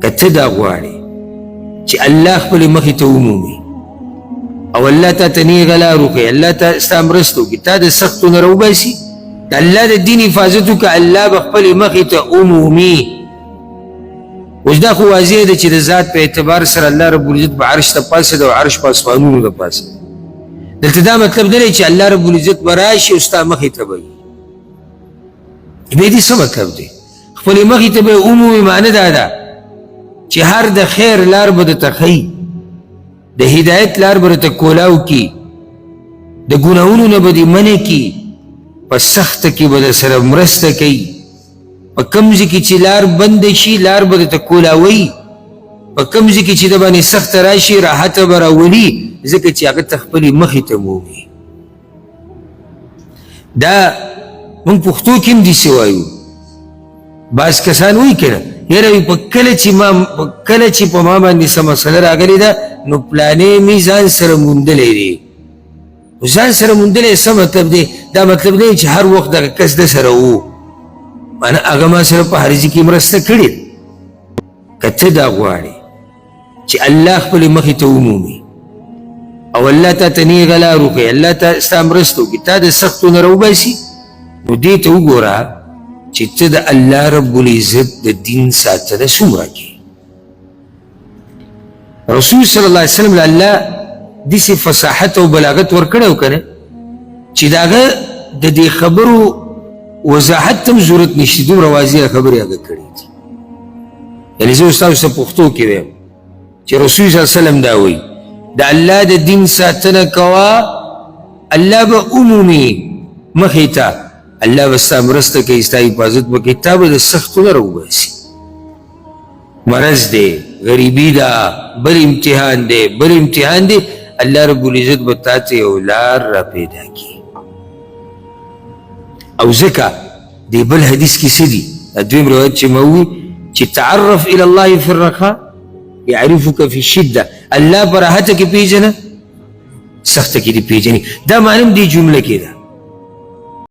کته دا غواړي چې الله خپل مخې ته ومومي او الله تا ته نیغه لار وکړي، الله تا ستا مرسته وکړي، تا د سختو نه راوباسي، د الله د دین حفاظت وکړه، الله به خپلې مخې ته ومومي. اوس دا خو واضح ده چې د ذات په اعتبار سره الله رب العزت به عرش ته پاسه ده او عرش په اسمانونو ده پاسه. دلته دا مطلب نه دی چې الله رب العزت به راشي او ستا مخې ته به وي. بیا دې څه مطلب دی؟ خپلې مخې ته به یې ومومي، معنه دا ده چې هر د خیر لار به درته ښیي، د هدایت لار به درته کولاو کي، د ګناهونو نه به دې منع کي، په سخته کې به در سره مرسته کوي، په کوم ځای کې چې لار بنده شي لار به درته کولاوي، په کوم ځای کې چې د باندې سخته راشي راحته به راولي، ځکه چې هغه ته خپلې مخې ته مومي. دا موږ پښتو کې هم داسې وایو، بعض کسان وایي که نه یاره کله چې په ما باندې څه مسله راغلې ده نو پلانې مې ځان سره موندلی دی. ځان سره موندلی څه مطلب دی؟ دا مطلب دی چې هر وخت دغه کس د سره و، معنی هغه ما سره په هر ځای کې مرسته کړې. که ته دا غواړې چې الله خپلې مخې ته ومومي او الله تا ته نیغه لار وکړي، الله تا ستا مرسته وکړي، تا د سختو نه راوباسي، نو دې ته وګوره چې ته د الله رب العزت د دین ساتنه څومره کوي. رسول صلی الله علیه وسلم له الله داسې فصاحت او بلاغت ورکړی و که نه چې د هغه د دې خبرو وضاحت ته هم ضرورت نشي، دومره واضحه خبرې هغه کړي دي. یعنې زه اوس تاسو ته پښتو کې وایم چې رسول صلی الله علیه وسلم دا وایي د الله د دین ساتنه کوه، الله به عمومي مخې ته، الله به ستا مرسته کوي، ستا حفاظت به کوي، تا به د سختو نه راوباسي. مرض دی، غریبي ده، بل امتحان دی، الله رب العزت به تا ته یو لار را پیدا کړي. او ځکه دې بل حدیث کې څه دي؟ دویم روایت چې ما ووي چې تعرف الى الله في الرخاء يعرفك في الشده، الله په راحته کې پیژنه، سخته کې دې پیژني. دا معنی دې جمله کې ده